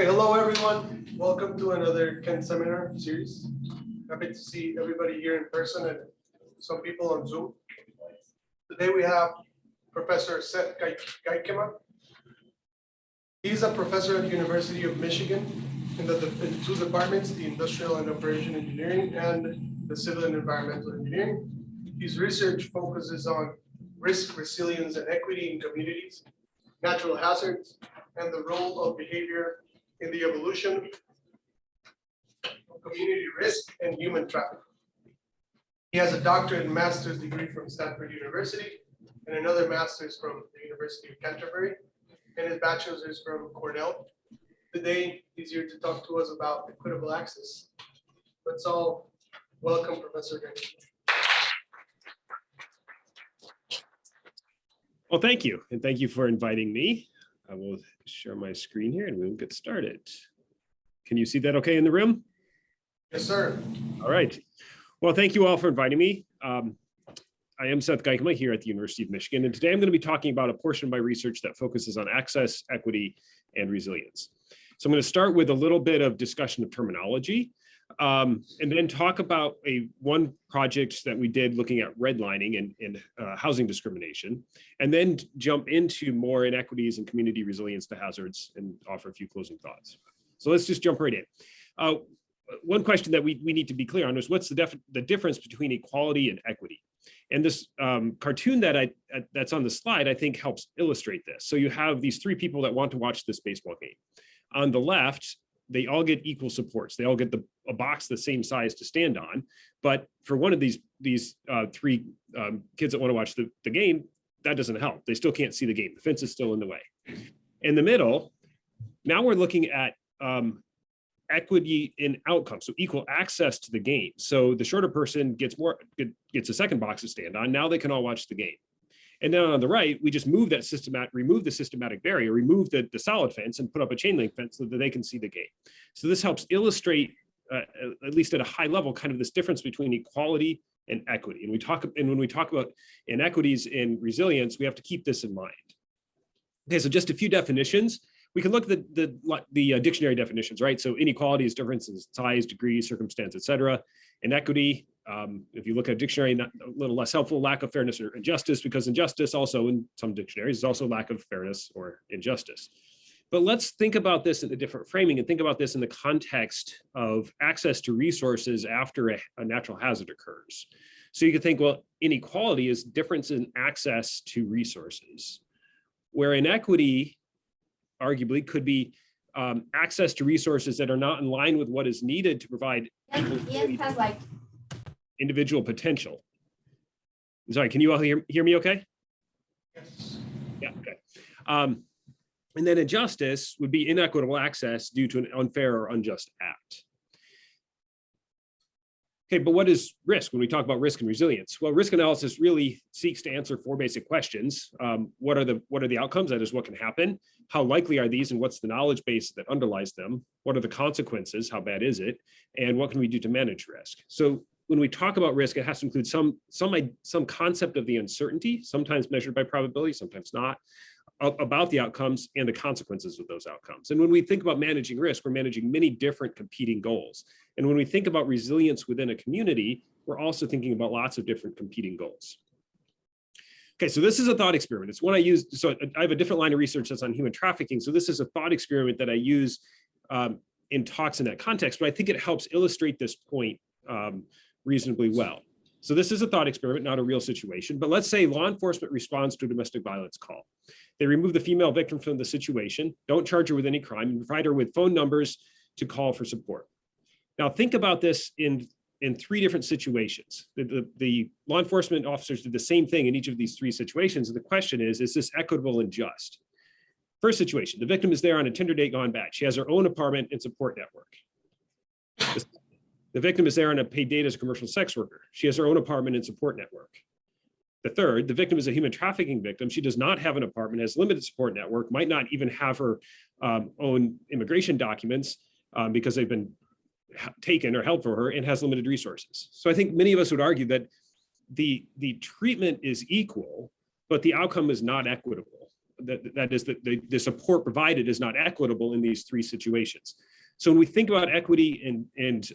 Okay, hello everyone. Welcome to another Kent seminar series. Happy to see everybody here in person and some people on Zoom. Today we have Professor Seth Guikema. He's a professor at the University of Michigan in the two departments, the Industrial and Operation Engineering and the Civil and Environmental Engineering. His research focuses on risk, resilience, and equity in communities, natural hazards, and the role of behavior in the evolution of community risk and human trafficking. He has a doctorate and master's degree from Stanford University and another master's from the University of Canterbury, and his bachelor's is from Cornell. Today, he's here to talk to us about equitable access. Let's all welcome Professor Guikema. Well, thank you. And thank you for inviting me. I will share my screen here and we'll get started. Can you see that okay in the room? Yes, sir. All right. Well, thank you all for inviting me. I am Seth Guikema here at the University of Michigan, and today I'm going to be talking about a portion of my research that focuses on access, equity, and resilience. So I'm going to start with a little bit of discussion of terminology, and then talk about one project that we did looking at redlining and housing discrimination, and then jump into more inequities and community resilience to hazards and offer a few closing thoughts. So let's just jump right in. One question that we need to be clear on is what's the difference between equality and equity? And this cartoon that's on the slide, I think helps illustrate this. So you have these three people that want to watch this baseball game. On the left, they all get equal supports. They all get a box the same size to stand on. But for one of these three kids that want to watch the game, that doesn't help. They still can't see the game. The fence is still in the way. In the middle, now we're looking at equity in outcomes, so equal access to the game. So the shorter person gets a second box to stand on. Now they can all watch the game. And then on the right, we just remove the systematic barrier, remove the solid fence and put up a chain link fence so that they can see the game. So this helps illustrate, at least at a high level, kind of this difference between equality and equity. And when we talk about inequities in resilience, we have to keep this in mind. Okay, so just a few definitions. We can look at the dictionary definitions, right? So inequality is difference in size, degree, circumstance, et cetera. Inequity, if you look at a dictionary, a little less helpful, lack of fairness or injustice, because injustice also in some dictionaries is also lack of fairness or injustice. But let's think about this in a different framing and think about this in the context of access to resources after a natural hazard occurs. So you could think, well, inequality is difference in access to resources, where inequity arguably could be access to resources that are not in line with what is needed to provide individual potential. I'm sorry, can you all hear me okay? Yes. Yeah, okay. And then injustice would be inequitable access due to an unfair or unjust act. Okay, but what is risk when we talk about risk and resilience? Well, risk analysis really seeks to answer four basic questions. What are the outcomes? That is, what can happen? How likely are these, and what's the knowledge base that underlies them? What are the consequences? How bad is it? And what can we do to manage risk? So when we talk about risk, it has to include some concept of the uncertainty, sometimes measured by probability, sometimes not, about the outcomes and the consequences of those outcomes. And when we think about managing risk, we're managing many different competing goals. And when we think about resilience within a community, we're also thinking about lots of different competing goals. Okay, so this is a thought experiment. It's one I use, so I have a different line of research that's on human trafficking. So this is a thought experiment that I use in talks in that context, but I think it helps illustrate this point reasonably well. So this is a thought experiment, not a real situation, but let's say law enforcement responds to a domestic violence call. They remove the female victim from the situation, don't charge her with any crime, and provide her with phone numbers to call for support. Now think about this in three different situations. The law enforcement officers did the same thing in each of these three situations, and the question is this equitable and just? First situation, the victim is there on a Tinder date gone bad. She has her own apartment and support network. The victim is there on a paid date as a commercial sex worker. She has her own apartment and support network. The third, the victim is a human trafficking victim. She does not have an apartment, has limited support network, might not even have her own immigration documents because they've been taken or held for her, and has limited resources. So I think many of us would argue that the treatment is equal, but the outcome is not equitable. the support provided is not equitable in these three situations. So when we think about equity and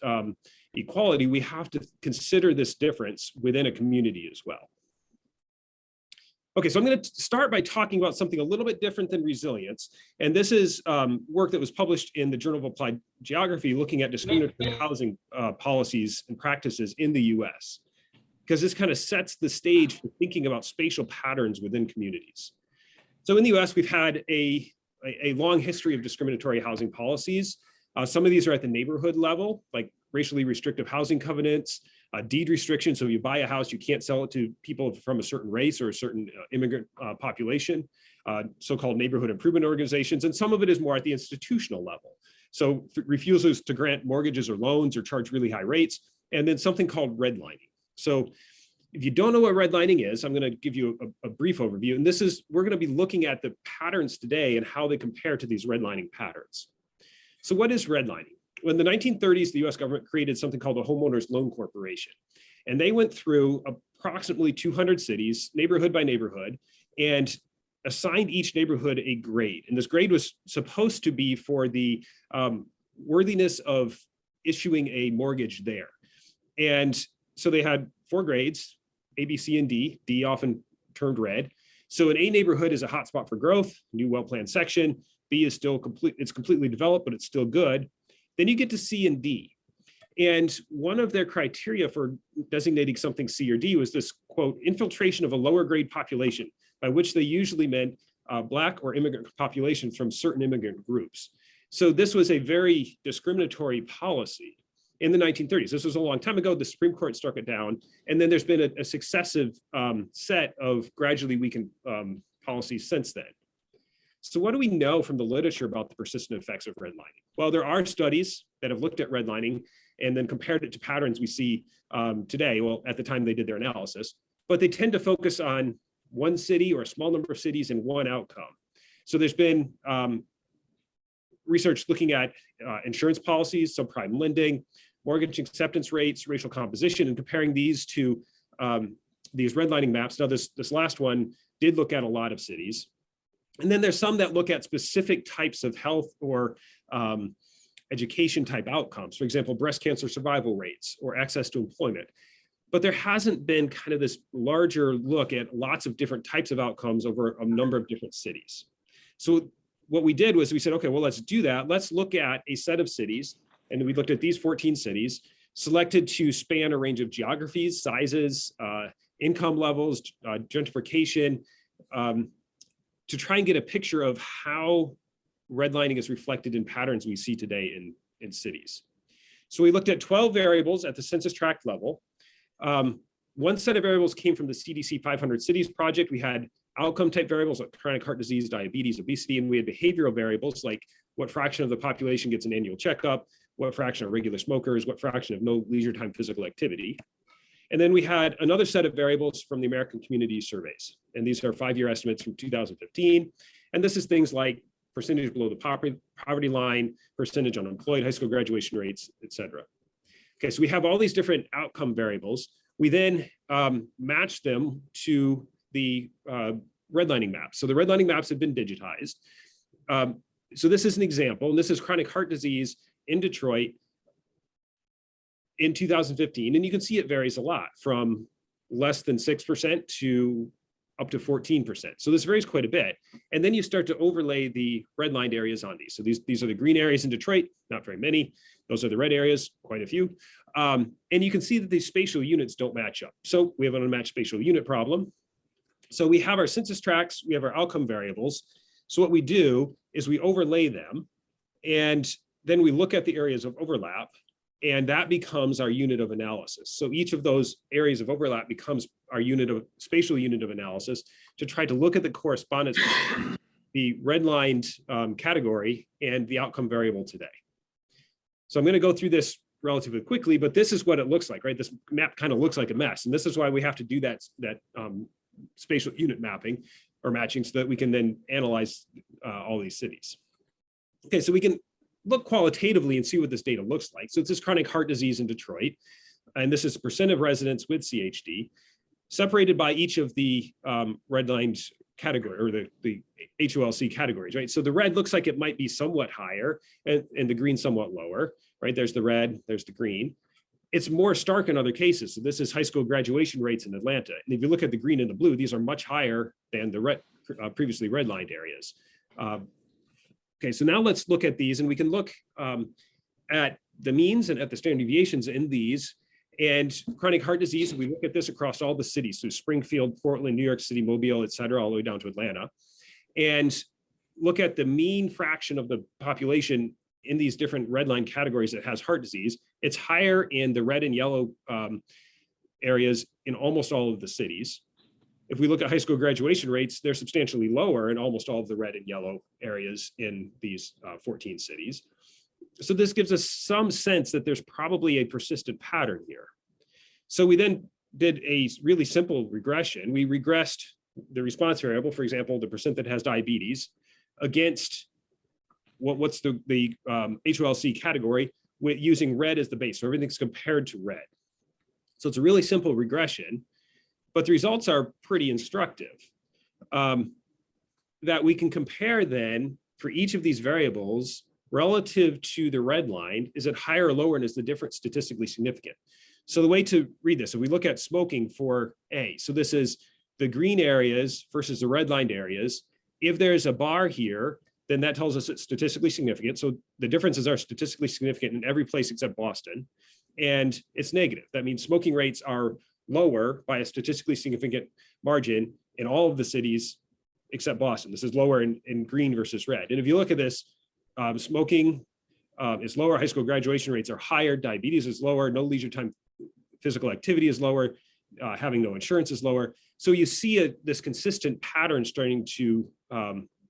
equality, we have to consider this difference within a community as well. Okay, so I'm going to start by talking about something a little bit different than resilience. And this is work that was published in the Journal of Applied Geography looking at discriminatory housing policies and practices in the US, because this kind of sets the stage for thinking about spatial patterns within communities. So in the US, we've had a long history of discriminatory housing policies. Some of these are at the neighborhood level, like racially restrictive housing covenants, deed restrictions. So if you buy a house, you can't sell it to people from a certain race or a certain immigrant population, so-called neighborhood improvement organizations. And some of it is more at the institutional level. So refusals to grant mortgages or loans or charge really high rates. And then something called redlining. So if you don't know what redlining is, I'm going to give you a brief overview. And we're going to be looking at the patterns today and how they compare to these redlining patterns. So what is redlining? Well, in the 1930s, the US government created something called the Homeowners Loan Corporation. And they went through approximately 200 cities, neighborhood by neighborhood, and assigned each neighborhood a grade. And this grade was supposed to be for the worthiness of issuing a mortgage there. And so they had 4 grades, A, B, C, and D, D often termed red. So an A neighborhood is a hotspot for growth, new well-planned section. B is still it's completely developed, but it's still good. Then you get to C and D. And one of their criteria for designating something C or D was this, quote, infiltration of a lower grade population, by which they usually meant Black or immigrant populations from certain immigrant groups. So this was a very discriminatory policy in the 1930s. This was a long time ago. The Supreme Court struck it down. And then there's been a successive set of gradually weakened policies since then. So what do we know from the literature about the persistent effects of redlining? Well, there are studies that have looked at redlining and then compared it to patterns we see today, well, at the time they did their analysis, but they tend to focus on one city or a small number of cities and one outcome. So there's been research looking at insurance policies, subprime lending, mortgage acceptance rates, racial composition, and comparing these to these redlining maps. Now, this last one did look at a lot of cities. And then there's some that look at specific types of health or education type outcomes, for example, breast cancer survival rates or access to employment. But there hasn't been kind of this larger look at lots of different types of outcomes over a number of different cities. So what we did was we said, okay, well, let's do that. Let's look at a set of cities. And we looked at these 14 cities, selected to span a range of geographies, sizes, income levels, gentrification, to try and get a picture of how redlining is reflected in patterns we see today in cities. So we looked at 12 variables at the census tract level. One set of variables came from the CDC 500 Cities project. We had outcome type variables like chronic heart disease, diabetes, obesity, and we had behavioral variables like what fraction of the population gets an annual checkup, what fraction are regular smokers, what fraction of no leisure time physical activity. And then we had another set of variables from the American Community Surveys. And these are 5-year estimates from 2015. And this is things like percentage below the poverty line, percentage unemployed, high school graduation rates, et cetera. Okay, so we have all these different outcome variables. We then match them to the redlining maps. So the redlining maps have been digitized. So this is an example, and this is chronic heart disease in Detroit in 2015. And you can see it varies a lot from less than 6% to up to 14%. So this varies quite a bit. And then you start to overlay the redlined areas on these. So these are the green areas in Detroit, not very many. Those are the red areas, quite a few. And you can see that these spatial units don't match up. So we have an unmatched spatial unit problem. So we have our census tracts, we have our outcome variables. So what we do is we overlay them, and then we look at the areas of overlap, and that becomes our unit of analysis. So each of those areas of overlap becomes our spatial unit of analysis to try to look at the correspondence between the redlined category and the outcome variable today. So I'm going to go through this relatively quickly, but this is what it looks like, right? This map kind of looks like a mess. And this is why we have to do that spatial unit mapping or matching so that we can then analyze all these cities. Okay, so we can look qualitatively and see what this data looks like. So it's this chronic heart disease in Detroit, and this is percent of residents with CHD, separated by each of the redlined category, or the HOLC categories, right? So the red looks like it might be somewhat higher and the green somewhat lower, right? There's the red, there's the green. It's more stark in other cases. So this is high school graduation rates in Atlanta. And if you look at the green and the blue, these are much higher than the red, previously redlined areas. Okay, so now let's look at these, and we can look at the means and at the standard deviations in these. And chronic heart disease, we look at this across all the cities, so Springfield, Portland, New York City, Mobile, et cetera, all the way down to Atlanta, and look at the mean fraction of the population in these different red line categories that has heart disease. It's higher in the red and yellow areas in almost all of the cities. If we look at high school graduation rates, they're substantially lower in almost all of the red and yellow areas in these 14 cities. So this gives us some sense that there's probably a persistent pattern here. So we then did a really simple regression. We regressed the response variable, for example, the percent that has diabetes, against what's the HOLC category, with using red as the base. So everything's compared to red. So it's a really simple regression, but the results are pretty instructive. That we can compare then for each of these variables relative to the red line, is it higher or lower, and is the difference statistically significant? So the way to read this, if we look at smoking for A, so this is the green areas versus the red lined areas. If there's a bar here, then that tells us it's statistically significant. So the differences are statistically significant in every place except Boston, and it's negative. That means smoking rates are lower by a statistically significant margin in all of the cities except Boston. This is lower in green versus red. And if you look at this, smoking is lower, high school graduation rates are higher, diabetes is lower, no leisure time physical activity is lower, having no insurance is lower. So you see this consistent pattern starting to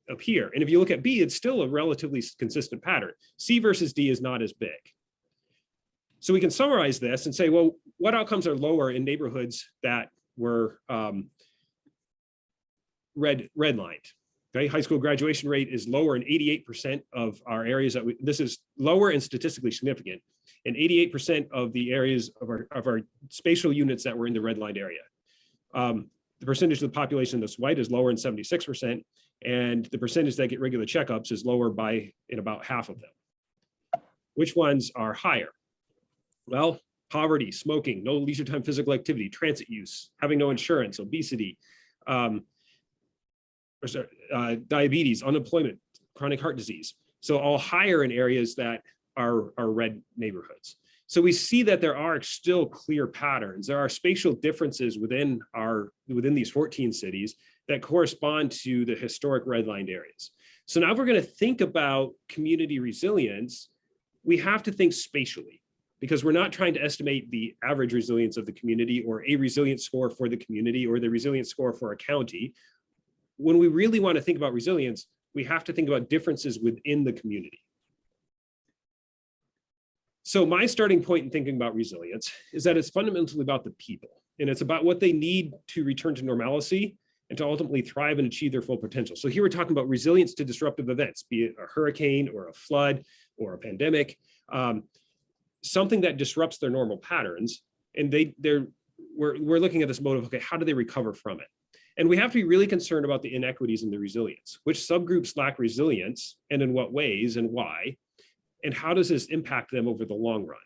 appear. And if you look at B, it's still a relatively consistent pattern. C versus D is not as big. So we can summarize this and say, well, what outcomes are lower in neighborhoods that were redlined? Okay, high school graduation rate is lower in 88% of our areas that this is lower and statistically significant in 88% of the areas of our spatial units that were in the redlined area. The percentage of the population that's white is lower in 76%, and the percentage that get regular checkups is lower in about half of them. Which ones are higher? Well, poverty, smoking, no leisure time physical activity, transit use, having no insurance, obesity, diabetes, unemployment, chronic heart disease. So all higher in areas that are red neighborhoods. So we see that there are still clear patterns. There are spatial differences within these 14 cities that correspond to the historic redlined areas. So now if we're going to think about community resilience, we have to think spatially, because we're not trying to estimate the average resilience of the community or a resilience score for the community or the resilience score for a county. When we really want to think about resilience, we have to think about differences within the community. So my starting point in thinking about resilience is that it's fundamentally about the people, and it's about what they need to return to normalcy and to ultimately thrive and achieve their full potential. So here we're talking about resilience to disruptive events, be it a hurricane or a flood or a pandemic, something that disrupts their normal patterns. And we're looking at this mode of, okay, how do they recover from it? And we have to be really concerned about the inequities in the resilience. Which subgroups lack resilience, and in what ways and why? And how does this impact them over the long run?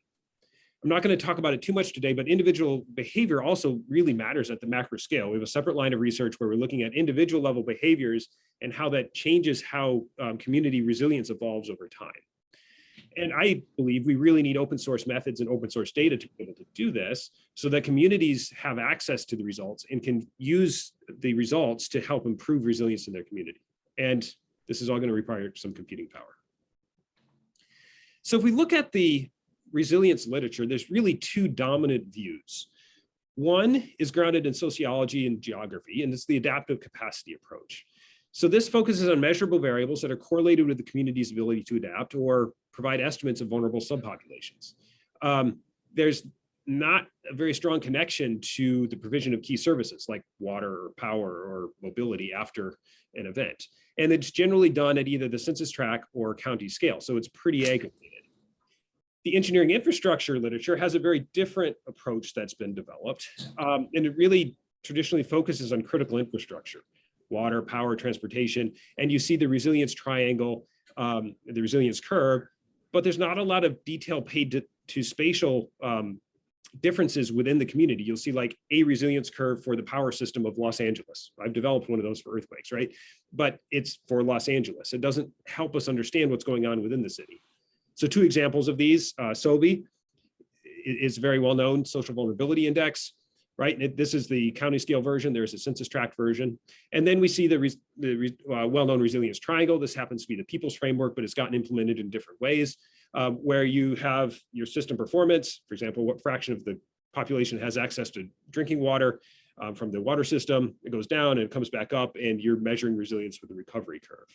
I'm not going to talk about it too much today, but individual behavior also really matters at the macro scale. We have a separate line of research where we're looking at individual level behaviors and how that changes how community resilience evolves over time. And I believe we really need open source methods and open source data to be able to do this, so that communities have access to the results and can use the results to help improve resilience in their community. And this is all going to require some computing power. So if we look at the resilience literature, there's really two dominant views. One is grounded in sociology and geography, and it's the adaptive capacity approach. So this focuses on measurable variables that are correlated with the community's ability to adapt or provide estimates of vulnerable subpopulations. There's not a very strong connection to the provision of key services like water or power or mobility after an event. And it's generally done at either the census tract or county scale. So it's pretty aggregated. The engineering infrastructure literature has a very different approach that's been developed. And it really traditionally focuses on critical infrastructure. water, power, transportation, and you see the resilience triangle, the resilience curve, but there's not a lot of detail paid to spatial differences within the community. You'll see like a resilience curve for the power system of Los Angeles. I've developed one of those for earthquakes, right? But it's for Los Angeles. It doesn't help us understand what's going on within the city. So two examples of these, SOBI is a very well-known social vulnerability index, right? This is the county scale version. There's a census tract version. And then we see the well-known resilience triangle. This happens to be the people's framework, but it's gotten implemented in different ways. Where you have your system performance, for example, what fraction of the population has access to drinking water from the water system, it goes down and it comes back up, and you're measuring resilience with the recovery curve.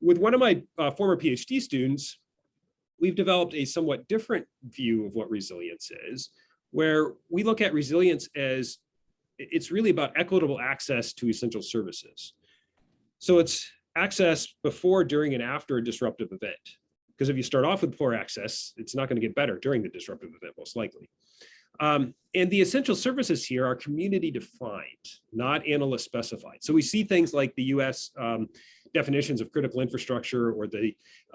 With one of my former PhD students, we've developed a somewhat different view of what resilience is, where we look at resilience as it's really about equitable access to essential services. So it's access before, during, and after a disruptive event. Because if you start off with poor access, it's not going to get better during the disruptive event, most likely. And the essential services here are community defined, not analyst specified. So we see things like the US definitions of critical infrastructure or the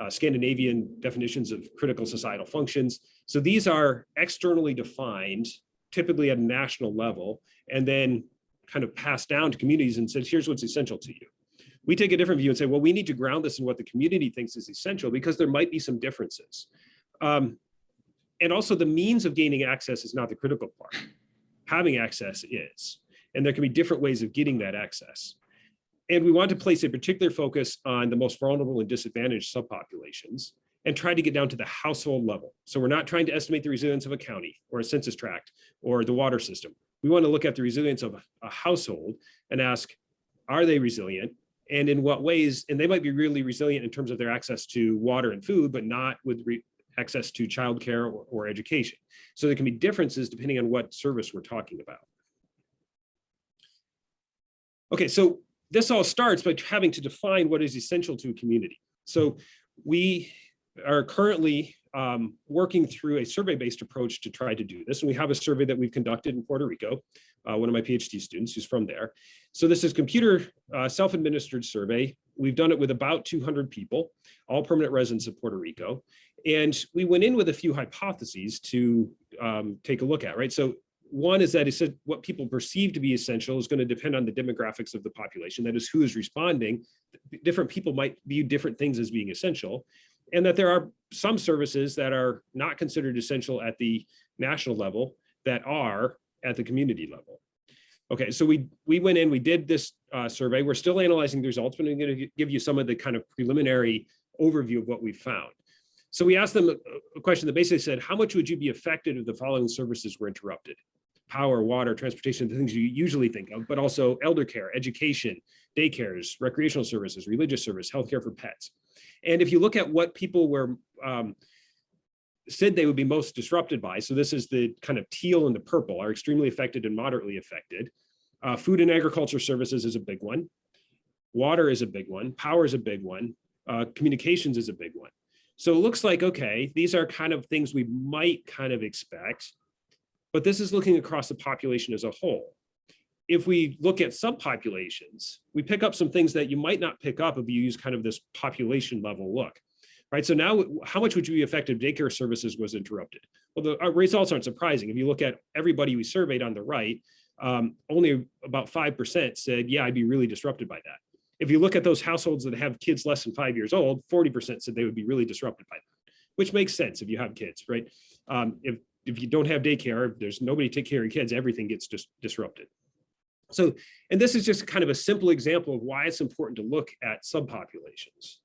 Scandinavian definitions of critical societal functions. So these are externally defined, typically at a national level, and then kind of passed down to communities and said, here's what's essential to you. We take a different view and say, well, we need to ground this in what the community thinks is essential because there might be some differences. And also the means of gaining access is not the critical part. Having access is, and there can be different ways of getting that access. And we want to place a particular focus on the most vulnerable and disadvantaged subpopulations and try to get down to the household level. So we're not trying to estimate the resilience of a county or a census tract or the water system. We want to look at the resilience of a household and ask, are they resilient? And in what ways? And they might be really resilient in terms of their access to water and food, but not with access to childcare or education. So there can be differences depending on what service we're talking about. Okay, so this all starts by having to define what is essential to a community. So we are currently working through a survey-based approach to try to do this. And we have a survey that we've conducted in Puerto Rico, one of my PhD students who's from there. So this is computer self-administered survey. We've done it with about 200 people, all permanent residents of Puerto Rico. And we went in with a few hypotheses to take a look at, right? So one is that what people perceive to be essential is going to depend on the demographics of the population. That is, who is responding. Different people might view different things as being essential. And that there are some services that are not considered essential at the national level that are at the community level. Okay, so we went in, we did this survey. We're still analyzing the results, but I'm going to give you some of the kind of preliminary overview of what we found. So we asked them a question that basically said, how much would you be affected if the following services were interrupted? Power, water, transportation, the things you usually think of, but also elder care, education, daycares, recreational services, religious service, healthcare for pets. And if you look at what people were said they would be most disrupted by, so this is the kind of teal and the purple, are extremely affected and moderately affected. Food and agriculture services is a big one. Water is a big one. Power is a big one. Communications is a big one. So it looks like, okay, these are kind of things we might kind of expect, but this is looking across the population as a whole. If we look at subpopulations, we pick up some things that you might not pick up if you use kind of this population level look, right? So now, how much would you be affected if daycare services was interrupted? Well, the results aren't surprising. If you look at everybody we surveyed on the right, only about 5% said, yeah, I'd be really disrupted by that. If you look at those households that have kids less than 5 years old, 40% said they would be really disrupted by that, which makes sense if you have kids, right? If you don't have daycare, there's nobody to take care of your kids, everything gets disrupted. So, and this is just kind of a simple example of why it's important to look at subpopulations.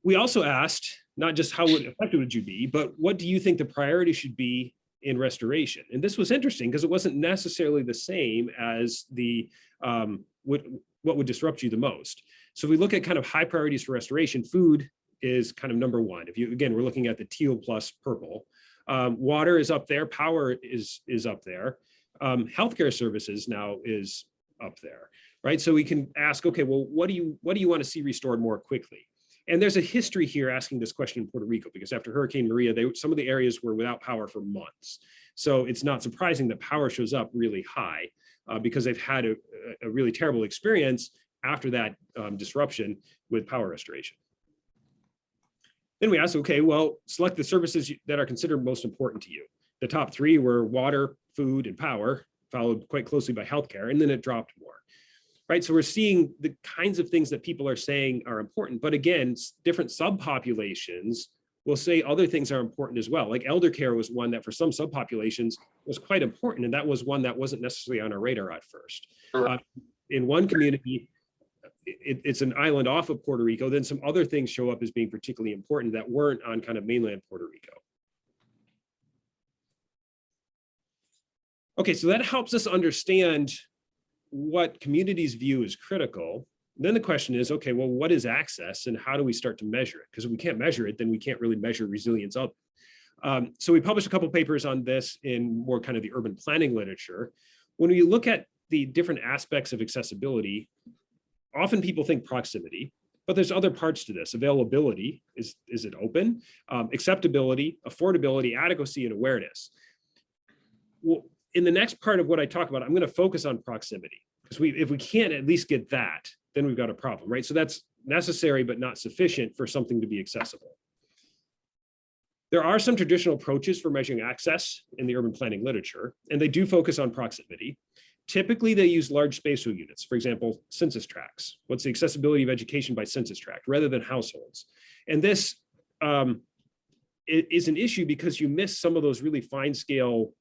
We also asked, not just how affected would you be, but what do you think the priority should be in restoration? And this was interesting because it wasn't necessarily the same as the what would disrupt you the most. So if we look at kind of high priorities for restoration, food is kind of number one. If you, again, we're looking at the teal plus purple. Water is up there, power is up there. Healthcare services now is up there, right? So we can ask, okay, well, what do you want to see restored more quickly? And there's a history here asking this question in Puerto Rico, because after Hurricane Maria, some of the areas were without power for months. So it's not surprising that power shows up really high. because they've had a really terrible experience after that disruption with power restoration. Then we asked, okay, well, select the services that are considered most important to you. The top three were water, food, and power, followed quite closely by healthcare, and then it dropped more. Right, so we're seeing the kinds of things that people are saying are important, but again, different subpopulations will say other things are important as well. Like elder care was one that for some subpopulations was quite important, and that was one that wasn't necessarily on our radar at first. In one community, it's an island off of Puerto Rico, then some other things show up as being particularly important that weren't on kind of mainland Puerto Rico. Okay, so that helps us understand what communities view as critical. Then the question is, okay, well, what is access and how do we start to measure it? Because if we can't measure it, then we can't really measure resilience of it. So we published a couple papers on this in more kind of the urban planning literature. When we look at the different aspects of accessibility, often people think proximity, but there's other parts to this. Availability, is it open? Acceptability, affordability, adequacy, and awareness. Well, in the next part of what I talk about, I'm going to focus on proximity, because if we can't at least get that, then we've got a problem, right? So that's necessary, but not sufficient for something to be accessible. There are some traditional approaches for measuring access in the urban planning literature, and they do focus on proximity. Typically, they use large spatial units, for example, census tracts. What's the accessibility of education by census tract, rather than households? And this is an issue because you miss some of those really fine scale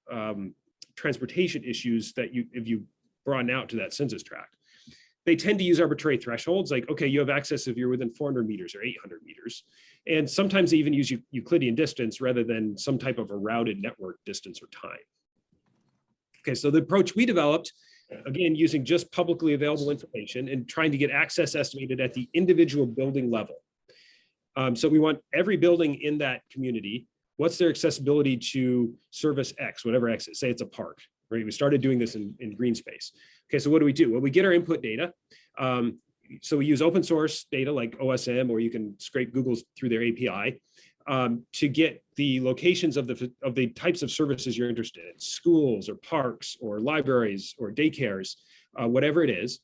transportation issues that if you broaden out to that census tract. They tend to use arbitrary thresholds, like, okay, you have access if you're within 400 meters or 800 meters. And sometimes they even use Euclidean distance rather than some type of a routed network distance or time. Okay, so the approach we developed, again, using just publicly available information and trying to get access estimated at the individual building level. So we want every building in that community, what's their accessibility to service X, whatever X is, say it's a park, right? We started doing this in green space. Okay, so what do? Well, we get our input data. So we use open source data like OSM, or you can scrape Google through their API to get the locations of the types of services you're interested in, schools or parks or libraries or daycares, whatever it is.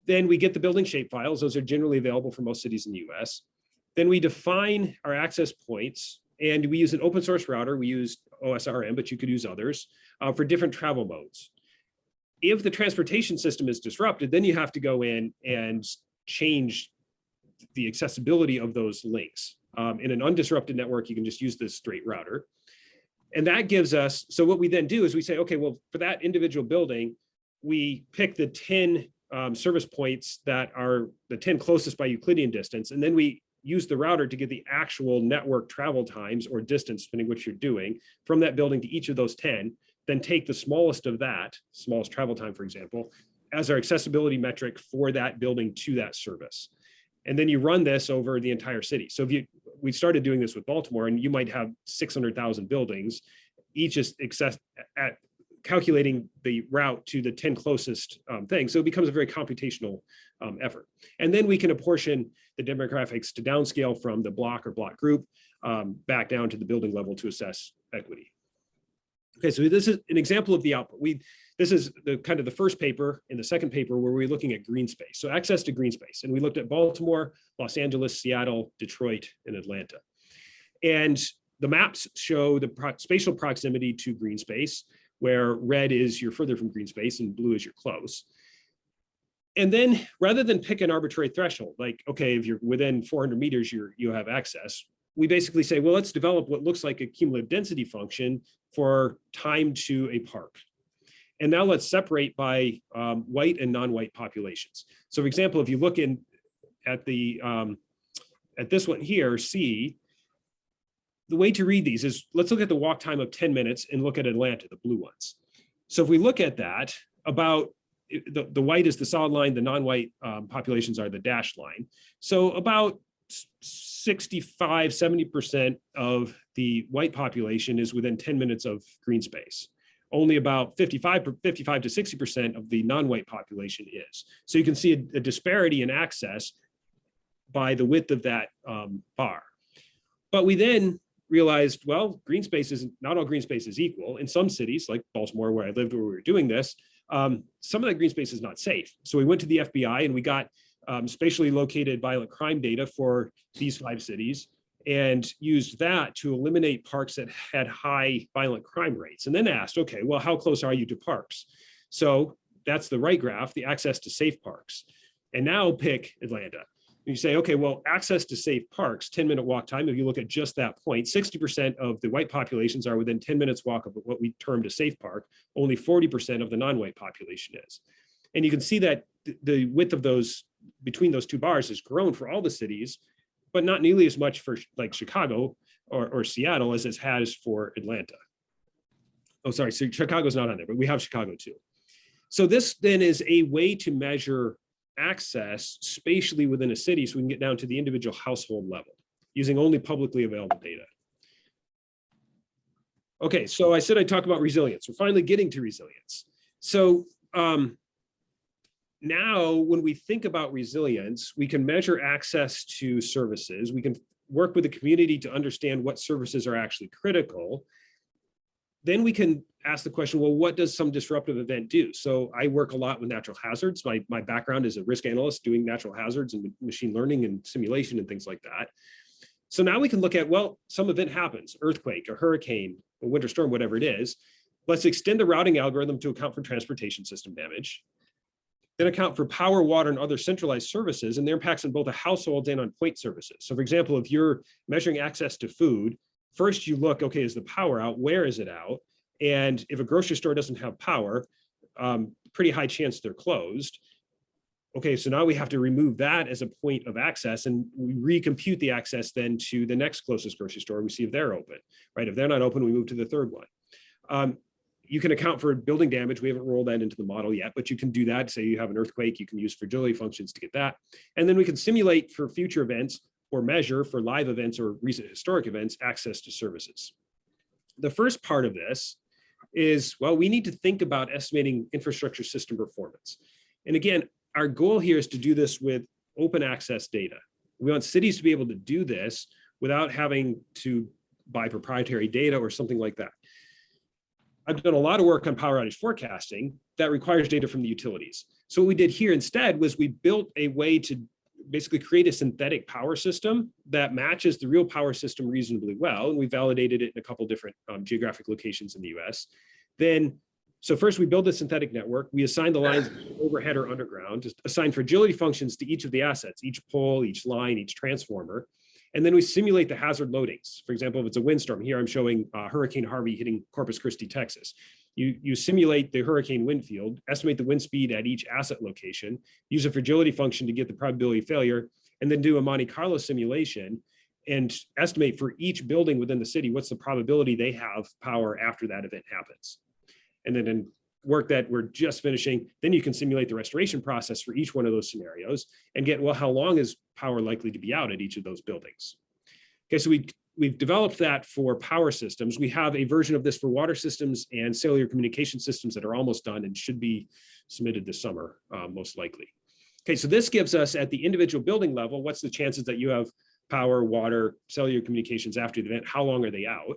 Then we get the building shape files. Those are generally available for most cities in the US. Then we define our access points, and we use an open source router. We use OSRM, but you could use others for different travel modes. If the transportation system is disrupted, then you have to go in and change the accessibility of those links. In an undisrupted network, you can just use this straight router. And that gives us, so what we then do is we say, okay, well, for that individual building, we pick the 10 service points that are the 10 closest by Euclidean distance, and then we use the router to get the actual network travel times or distance, depending what you're doing, from that building to each of those 10, then take the smallest of that, smallest travel time, for example, as our accessibility metric for that building to that service. And then you run this over the entire city. So we started doing this with Baltimore, and you might have 600,000 buildings, each is at calculating the route to the 10 closest things. So it becomes a very computational effort. And then we can apportion the demographics to downscale from the block or block group back down to the building level to assess equity. Okay, so this is an example of the output. This is the kind of the first paper and the second paper where we're looking at green space. So access to green space. And we looked at Baltimore, Los Angeles, Seattle, Detroit, and Atlanta. And the maps show the spatial proximity to green space, where red is you're further from green space and blue is you're close. And then rather than pick an arbitrary threshold, like, okay, if you're within 400 meters, you have access, we basically say, well, let's develop what looks like a cumulative density function for time to a park. And now let's separate by white and non-white populations. So for example, if you look at this one here, C, the way to read these is, let's look at the walk time of 10 minutes and look at Atlanta, the blue ones. So if we look at that, about the white is the solid line, the non-white populations are the dashed line. So about 65, 70% of the white population is within 10 minutes of green space. Only about 55 to 60% of the non-white population is. So you can see a disparity in access by the width of that bar. But we then realized, well, green space is not all green space is equal. In some cities, like Baltimore, where I lived, where we were doing this, some of that green space is not safe. So we went to the FBI and we got spatially located violent crime data for these 5 cities and used that to eliminate parks that had high violent crime rates. And then asked, okay, well, how close are you to parks? So that's the right graph, the access to safe parks. And now pick Atlanta. You say, okay, well, access to safe parks, 10-minute walk time. If you look at just that point, 60% of the white populations are within 10 minutes walk of what we termed a safe park. Only 40% of the non-white population is. And you can see that the width of those between those 2 bars has grown for all the cities, but not nearly as much for like Chicago or Seattle as it has for Atlanta. Oh, sorry, so Chicago's not on there, but we have Chicago too. So this then is a way to measure access spatially within a city so we can get down to the individual household level using only publicly available data. Okay, so I said I'd talk about resilience. We're finally getting to resilience. So now when we think about resilience, we can measure access to services. We can work with the community to understand what services are actually critical. Then we can ask the question, well, what does some disruptive event do? So I work a lot with natural hazards. My background is a risk analyst doing natural hazards and machine learning and simulation and things like that. So now we can look at, well, some event happens, earthquake, a hurricane, a winter storm, whatever it is. Let's extend the routing algorithm to account for transportation system damage, then account for power, water, and other centralized services and their impacts on both the households and on point services. So for example, if you're measuring access to food, first you look, okay, is the power out? Where is it out? And if a grocery store doesn't have power, pretty high chance they're closed. Okay, so now we have to remove that as a point of access and we recompute the access then to the next closest grocery store. We see if they're open, right? If they're not open, we move to the third one. You can account for building damage. We haven't rolled that into the model yet, but you can do that. Say you have an earthquake, you can use fragility functions to get that. And then we can simulate for future events or measure for live events or recent historic events, access to services. The first part of this is, well, we need to think about estimating infrastructure system performance. And again, our goal here is to do this with open access data. We want cities to be able to do this without having to buy proprietary data or something like that. I've done a lot of work on power outage forecasting that requires data from the utilities. So what we did here instead was we built a way to basically create a synthetic power system that matches the real power system reasonably well. And we validated it in a couple different geographic locations in the US. So first we build a synthetic network. We assign the lines overhead or underground, just assign fragility functions to each of the assets, each pole, each line, each transformer. And then we simulate the hazard loadings. For example, if it's a windstorm, here I'm showing Hurricane Harvey hitting Corpus Christi, Texas. You simulate the hurricane wind field, estimate the wind speed at each asset location, use a fragility function to get the probability of failure, and then do a Monte Carlo simulation and estimate for each building within the city, what's the probability they have power after that event happens. And then in work that we're just finishing, then you can simulate the restoration process for each one of those scenarios and get, well, how long is power likely to be out at each of those buildings? Okay, so we've developed that for power systems. We have a version of this for water systems and cellular communication systems that are almost done and should be submitted this summer, most likely. Okay, so this gives us at the individual building level, what's the chances that you have power, water, cellular communications after the event? How long are they out?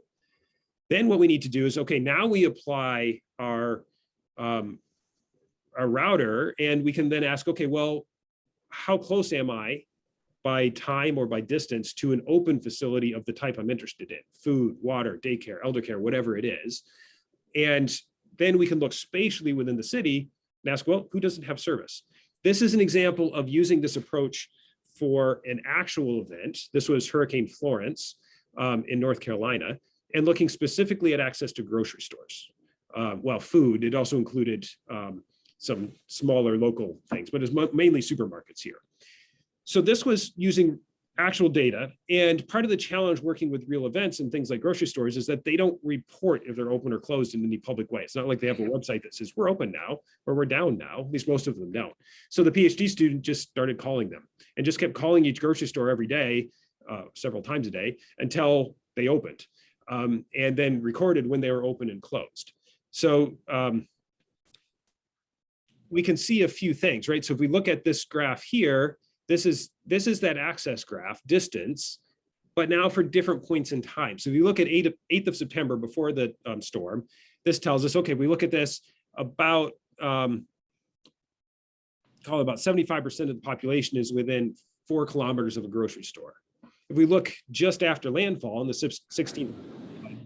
Then what we need to do is, okay, now we apply our router and we can then ask, okay, well, how close am I by time or by distance to an open facility of the type I'm interested in, food, water, daycare, elder care, whatever it is. And then we can look spatially within the city and ask, well, who doesn't have service? This is an example of using this approach for an actual event. This was Hurricane Florence in North Carolina, and looking specifically at access to grocery stores. Well, food, it also included some smaller local things, but it's mainly supermarkets here. So this was using actual data. And part of the challenge working with real events and things like grocery stores is that they don't report if they're open or closed in any public way. It's not like they have a website that says we're open now or we're down now, at least most of them don't. So the PhD student just started calling them and just kept calling each grocery store every day, several times a day until they opened, and then recorded when they were open and closed. So we can see a few things, right? So if we look at this graph here, this is that access graph, distance, but now for different points in time. So if you look at 8th of September before the storm, this tells us, okay, we look at this about call it about 75% of the population is within 4 kilometers of a grocery store. If we look just after landfall on the 16th of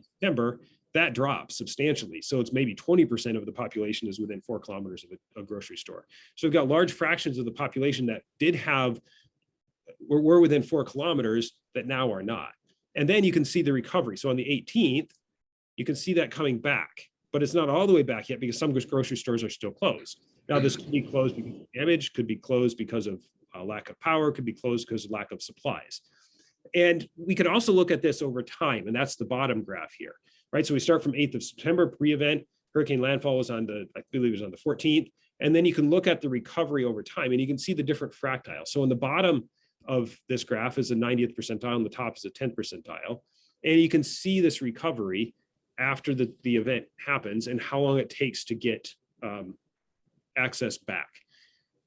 September, that drops substantially. So it's maybe 20% of the population is within 4 kilometers of a grocery store. So we've got large fractions of the population that were within 4 kilometers that now are not. And then you can see the recovery. So on the 18th, you can see that coming back, but it's not all the way back yet because some grocery stores are still closed. Now this could be closed because of damage, could be closed because of lack of power, could be closed because of lack of supplies. And we can also look at this over time, and that's the bottom graph here, right? So we start from 8th of September, pre-event, hurricane landfall was on I believe it was on the 14th. And then you can look at the recovery over time and you can see the different fractiles. So in the bottom of this graph is the 90th percentile and the top is the 10th percentile. And you can see this recovery after the event happens and how long it takes to get access back.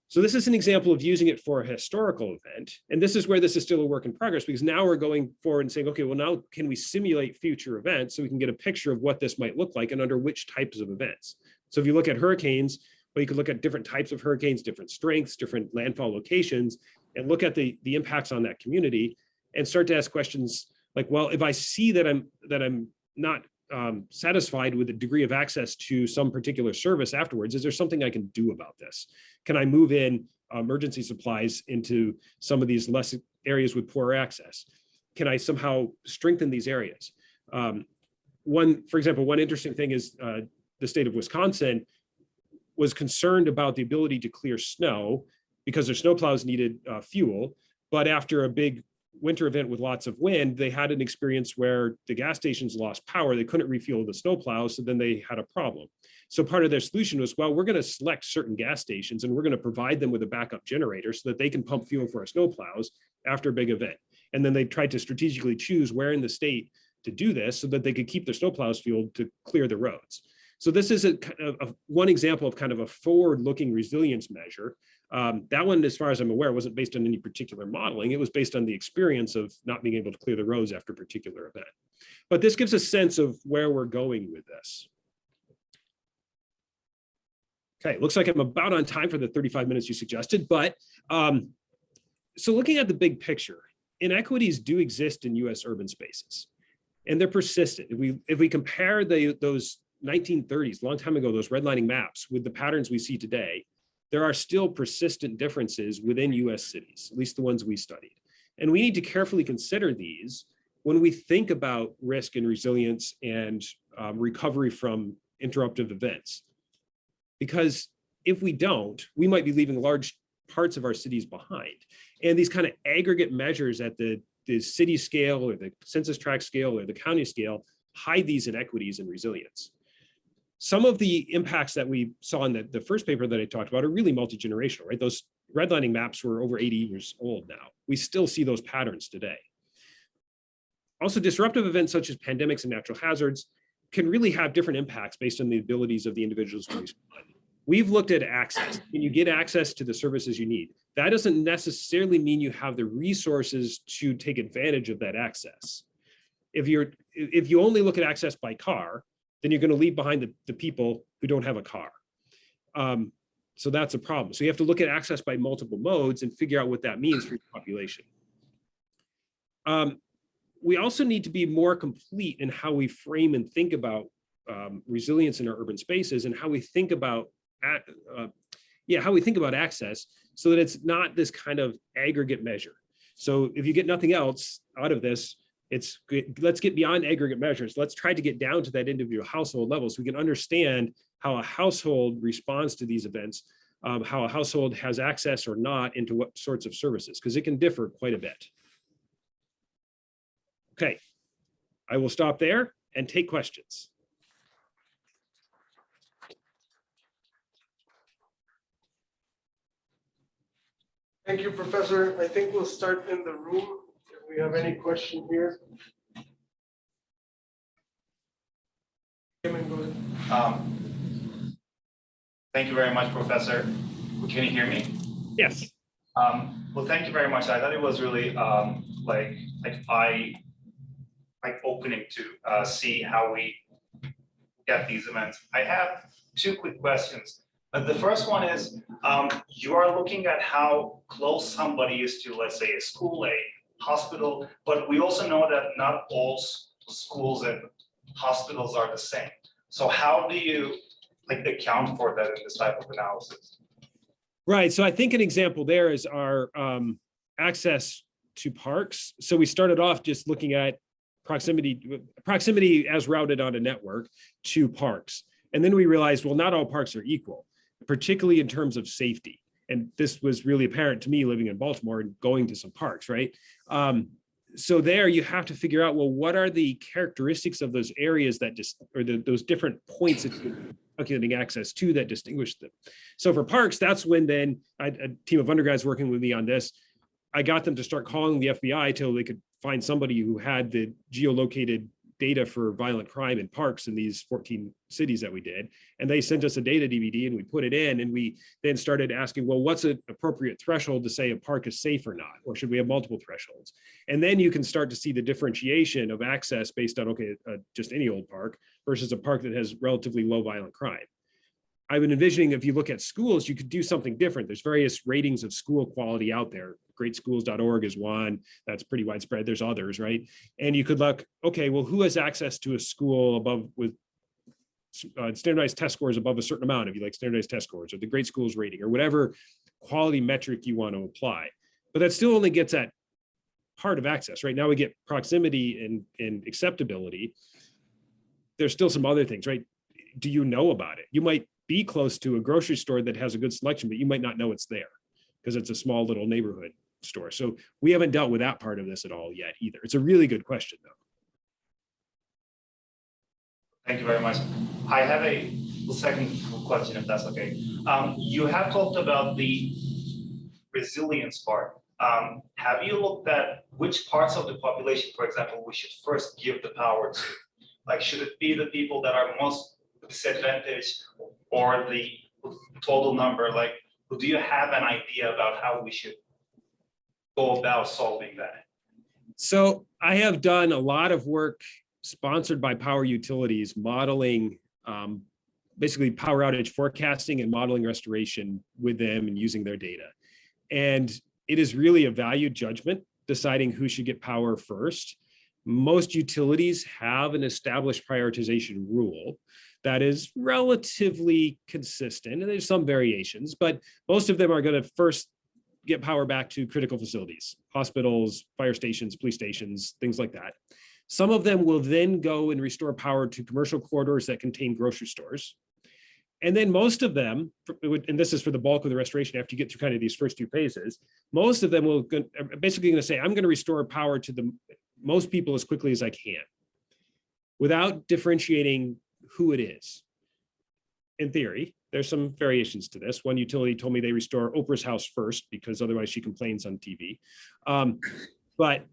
So this is an example of using it for a historical event. And this is where this is still a work in progress because now we're going forward and saying, okay, well, now can we simulate future events so we can get a picture of what this might look like and under which types of events. So if you look at hurricanes, well, you could look at different types of hurricanes, different strengths, different landfall locations, and look at the impacts on that community and start to ask questions like, well, if I see that I'm not satisfied with the degree of access to some particular service afterwards, is there something I can do about this? Can I move in emergency supplies into some of these less areas with poor access? Can I somehow strengthen these areas? For example, one interesting thing is the state of Wisconsin was concerned about the ability to clear snow because their snowplows needed fuel, but after a big winter event with lots of wind, they had an experience where the gas stations lost power. They couldn't refuel the snowplows, so then they had a problem. So part of their solution was, well, we're going to select certain gas stations and we're going to provide them with a backup generator so that they can pump fuel for our snowplows after a big event. And then they tried to strategically choose where in the state to do this so that they could keep their snowplows fueled to clear the roads. So this is one example of kind of a forward-looking resilience measure. That one, as far as I'm aware, wasn't based on any particular modeling. It was based on the experience of not being able to clear the roads after a particular event. But this gives a sense of where we're going with this. Okay, looks like I'm about on time for the 35 minutes you suggested, but so looking at the big picture, inequities do exist in US urban spaces, and they're persistent. If we compare those 1930s, a long time ago, those redlining maps with the patterns we see today, there are still persistent differences within US cities, at least the ones we studied. And we need to carefully consider these when we think about risk and resilience and recovery from interruptive events. Because if we don't, we might be leaving large parts of our cities behind. And these kind of aggregate measures at the city scale or the census tract scale or the county scale hide these inequities and resilience. Some of the impacts that we saw in the first paper that I talked about are really multi-generational, right? Those redlining maps were over 80 years old now. We still see those patterns today. Also, disruptive events such as pandemics and natural hazards can really have different impacts based on the abilities of the individuals to respond. We've looked at access. Can you get access to the services you need? That doesn't necessarily mean you have the resources to take advantage of that access. If you only look at access by car, then you're going to leave behind the people who don't have a car. So that's a problem. So you have to look at access by multiple modes and figure out what that means for your population. We also need to be more complete in how we frame and think about resilience in our urban spaces and how we think about access so that it's not this kind of aggregate measure. So if you get nothing else out of this, it's good. Let's get beyond aggregate measures. Let's try to get down to that individual household level so we can understand how a household responds to these events, how a household has access or not into what sorts of services, because it can differ quite a bit. Okay, I will stop there and take questions. Thank you, Professor. I think we'll start in the room. If we have any question here. Go ahead. Thank you very much, Professor. Can you hear me? Yes. Well, thank you very much. I thought it was really eye-opening to see how we get these events. I have two quick questions. The first one is, you are looking at how close somebody is to, let's say, a school, a hospital, but we also know that not all schools and hospitals are the same. So how do you account for that in this type of analysis? Right. So I think an example there is our access to parks. So we started off just looking at proximity as routed on a network to parks. And then we realized, well, not all parks are equal, particularly in terms of safety. And this was really apparent to me living in Baltimore and going to some parks, right? So there you have to figure out, well, what are the characteristics of those areas that just, or those different points that you're calculating access to that distinguish them. So for parks, that's when then a team of undergrads working with me on this, I got them to start calling the FBI till they could find somebody who had the geolocated data for violent crime in parks in these 14 cities that we did. And they sent us a data DVD and we put it in, and we then started asking, well, what's an appropriate threshold to say a park is safe or not? Or should we have multiple thresholds? And then you can start to see the differentiation of access based on, okay, just any old park versus a park that has relatively low violent crime. I've been envisioning if you look at schools, you could do something different. There's various ratings of school quality out there. Greatschools.org is one that's pretty widespread. There's others, right? And you could look, okay, well, who has access to a school above with standardized test scores above a certain amount, if you like standardized test scores, or the great schools rating, or whatever quality metric you want to apply. But that still only gets at part of access. Right now we get proximity and acceptability. There's still some other things, right? Do you know about it? You might be close to a grocery store that has a good selection, but you might not know it's there because it's a small little neighborhood store. So we haven't dealt with that part of this at all yet either. It's a really good question though. Thank you very much. I have a second question, if that's okay. You have talked about the resilience part. Have you looked at which parts of the population, for example, we should first give the power to? Like, should it be the people that are most disadvantaged or the total number? Like, do you have an idea about how we should go about solving that? So I have done a lot of work sponsored by power utilities, modeling basically power outage forecasting and modeling restoration with them and using their data. And it is really a value judgment deciding who should get power first. Most utilities have an established prioritization rule that is relatively consistent, and there's some variations, but most of them are going to first get power back to critical facilities, hospitals, fire stations, police stations, things like that. Some of them will then go and restore power to commercial corridors that contain grocery stores. And then most of them, and this is for the bulk of the restoration after you get through kind of these first two phases, most of them will basically going to say, I'm going to restore power to the most people as quickly as I can without differentiating who it is. In theory, there's some variations to this. One utility told me they restore Oprah's house first because otherwise she complains on TV. But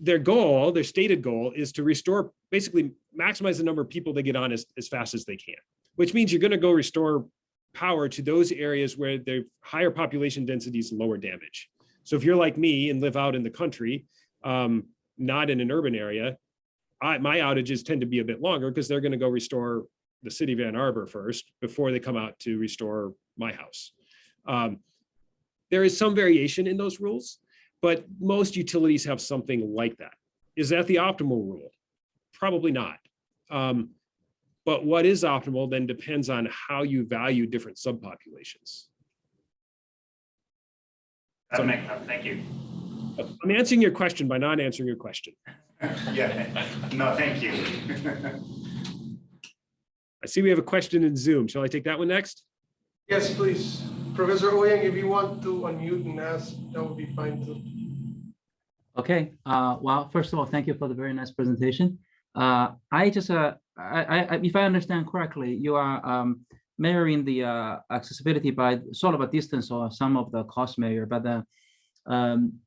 their goal, their stated goal, is to restore, basically maximize the number of people they get on as fast as they can, which means you're going to go restore power to those areas where there are higher population densities and lower damage. So if you're like me and live out in the country, not in an urban area, my outages tend to be a bit longer because they're going to go restore the city of Ann Arbor first before they come out to restore my house. There is some variation in those rules, but most utilities have something like that. Is that the optimal rule? Probably not. But what is optimal then depends on how you value different subpopulations. That makes sense. Thank you. I'm answering your question by not answering your question. Yeah, no, thank you. I see we have a question in Zoom. Shall I take that one next? Yes, please. Professor Oyang, if you want to unmute and ask, that would be fine too. Okay. Well, first of all, thank you for the very nice presentation. I just, if I understand correctly, you are measuring the accessibility by sort of a distance or some of the cost measure, but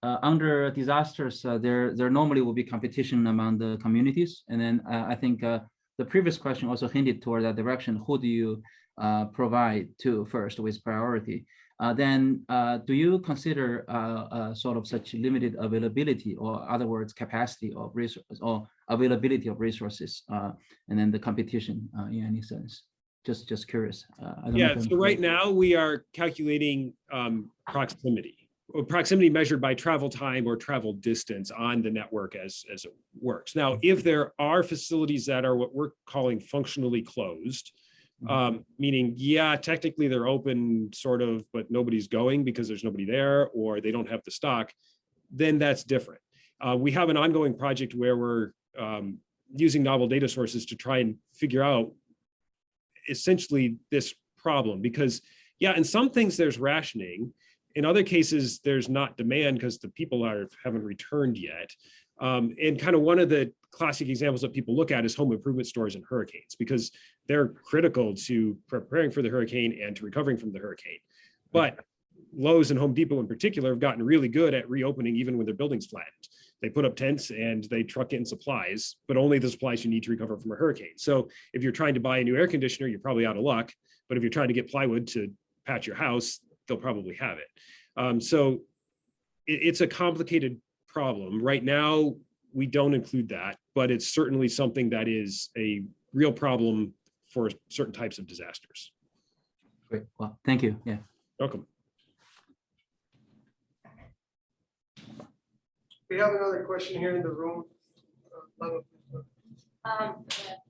under disasters, there normally will be competition among the communities. And then I think the previous question also hinted toward that direction. Who do you provide to first with priority? Then do you consider sort of such limited availability, or other words, capacity of resources or availability of resources, and then the competition in any sense? Just curious. I don't know Yeah, if I'm so right correct. now we are calculating proximity, or proximity measured by travel time or travel distance on the network as it works. Now, if there are facilities that are what we're calling functionally closed, meaning, yeah, technically they're open sort of, but nobody's going because there's nobody there or they don't have the stock, then that's different. We have an ongoing project where we're using novel data sources to try and figure out essentially this problem, because yeah, in some things there's rationing. In other cases, there's not demand because the people haven't returned yet. And kind of one of the classic examples that people look at is home improvement stores in hurricanes, because they're critical to preparing for the hurricane and to recovering from the hurricane. But Lowe's and Home Depot in particular have gotten really good at reopening even when their buildings flattened. They put up tents and they truck in supplies, but only the supplies you need to recover from a hurricane. So if you're trying to buy a new air conditioner, you're probably out of luck. But if you're trying to get plywood to patch your house, they'll probably have it. So it's a complicated problem. Right now, we don't include that, but it's certainly something that is a real problem for certain types of disasters. Great. Well, thank you. Yeah. Welcome. We have another question here in the room.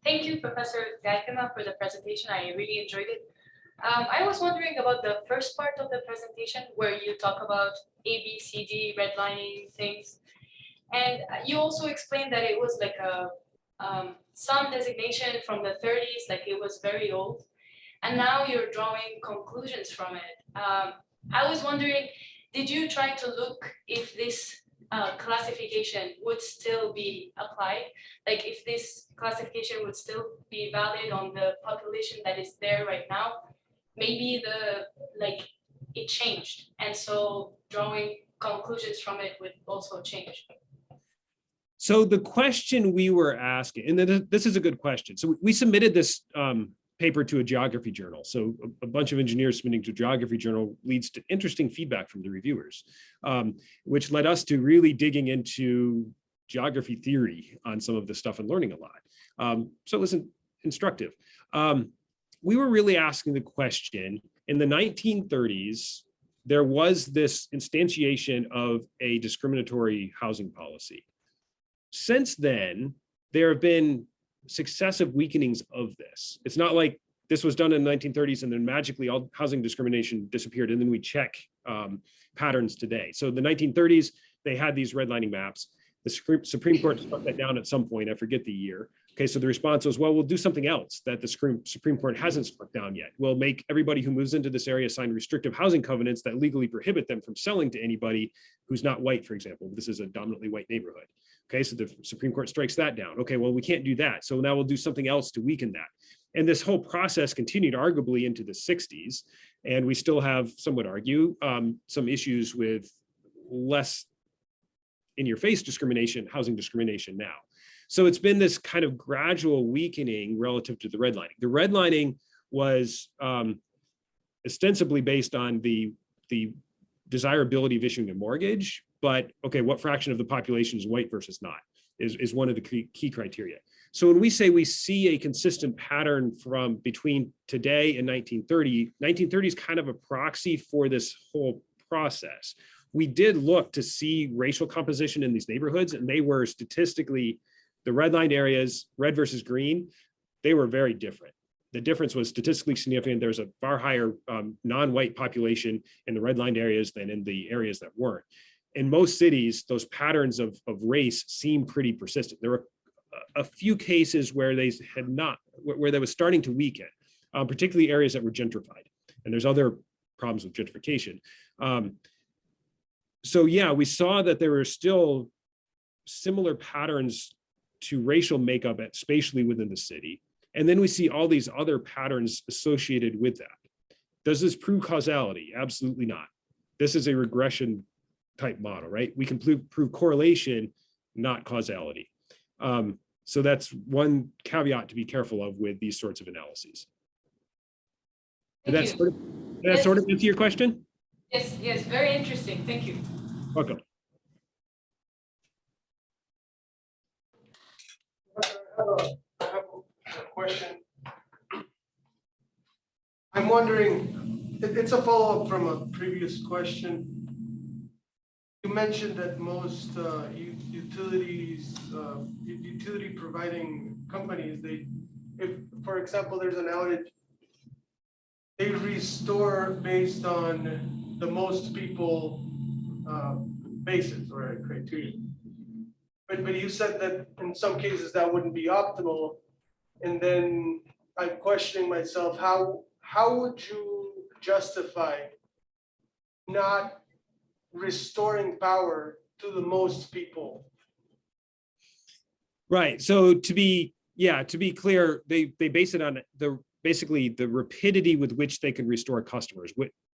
Thank you, Professor Guikema, for the presentation. I really enjoyed it. I was wondering about the first part of the presentation where you talk about A, B, C, D, redlining things. And you also explained that it was like a some designation from the 30s, like it was very old. And now you're drawing conclusions from it. I was wondering, did you try to look if this classification would still be applied? Like if this classification would still be valid on the population that is there right now? Maybe it changed, and so drawing conclusions from it would also change. So the question we were asking, and this is a good question. So we submitted this paper to a geography journal. So a bunch of engineers submitting to a geography journal leads to interesting feedback from the reviewers, which led us to really digging into geography theory on some of this stuff and learning a lot. So it was instructive. We were really asking the question, in the 1930s, there was this instantiation of a discriminatory housing policy. Since then, there have been successive weakenings of this. It's not like this was done in the 1930s and then magically all housing discrimination disappeared, and then we check patterns today. So in the 1930s, they had these redlining maps. The Supreme Court struck that down at some point, I forget the year. Okay, so the response was, well, we'll do something else that the Supreme Court hasn't struck down yet. We'll make everybody who moves into this area sign restrictive housing covenants that legally prohibit them from selling to anybody who's not white, for example. This is a dominantly white neighborhood. Okay, so the Supreme Court strikes that down. Okay, well, we can't do that. So now we'll do something else to weaken that. And this whole process continued arguably into the 60s. And we still have, some would argue, some issues with less in-your-face discrimination, housing discrimination now. So it's been this kind of gradual weakening relative to the redlining. The redlining was ostensibly based on the desirability of issuing a mortgage, but okay, what fraction of the population is white versus not is one of the key criteria. So when we say we see a consistent pattern from between today and 1930, 1930 is kind of a proxy for this whole process. We did look to see racial composition in these neighborhoods, and they were statistically, the redlined areas, red versus green, they were very different. The difference was statistically significant. There's a far higher non-white population in the redlined areas than in the areas that weren't. In most cities, those patterns of race seem pretty persistent. There were a few cases where they had not, where they was starting to weaken, particularly areas that were gentrified. And there's other problems with gentrification. So yeah, we saw that there were still similar patterns to racial makeup spatially within the city. And then we see all these other patterns associated with that. Does this prove causality? Absolutely not. This is a regression type model, right? We can prove correlation, not causality. So that's one caveat to be careful of with these sorts of analyses. Did that sort of answer your question? Yes, yes, very interesting. Thank you. Welcome. I have a question. wondering, it's a follow-up from a previous question. You mentioned that most utilities, utility providing companies, if, for example, there's an outage, they restore based on the most people basis or criteria. But you said that in some cases that wouldn't be optimal. And then I'm questioning myself, how would you justify not restoring power to the most people? Right. So to be clear, they base it on basically the rapidity with which they can restore customers,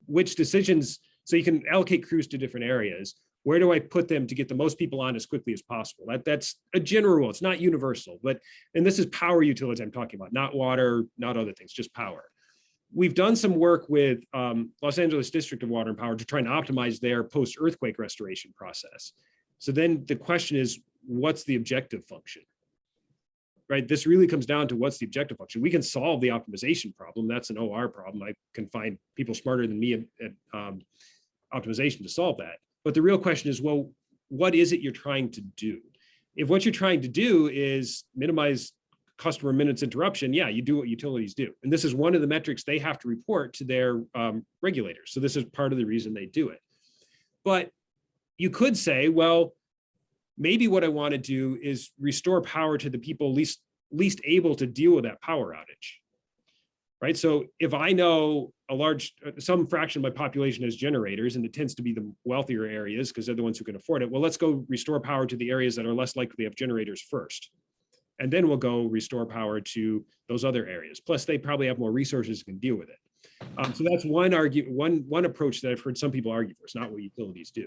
which decisions, so you can allocate crews to different areas. Where do I put them to get the most people on as quickly as possible? That's a general rule. It's not universal, and this is power utilities I'm talking about, not water, not other things, just power. We've done some work with Los Angeles District of Water and Power to try and optimize their post-earthquake restoration process. So then the question is, what's the objective function? Right, this really comes down to what's the objective function. We can solve the optimization problem. That's an OR problem. I can find people smarter than me at optimization to solve that. But the real question is, well, what is it you're trying to do? If what you're trying to do is minimize customer minutes interruption, yeah, you do what utilities do. And this is one of the metrics they have to report to their regulators. So this is part of the reason they do it. But you could say, well, maybe what I want to do is restore power to the people least able to deal with that power outage. Right. So if I know some fraction of my population has generators, and it tends to be the wealthier areas because they're the ones who can afford it, well, let's go restore power to the areas that are less likely to have generators first. And then we'll go restore power to those other areas. Plus, they probably have more resources and can deal with it. So that's one approach that I've heard some people argue for. It's not what utilities do.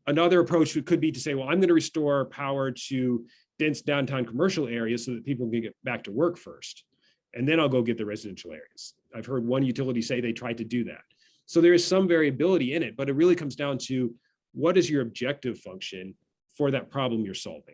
Another approach could be to say, well, I'm going to restore power to dense downtown commercial areas so that people can get back to work first. And then I'll go get the residential areas. I've heard one utility say they tried to do that. So there is some variability in it, but it really comes down to what is your objective function for that problem you're solving.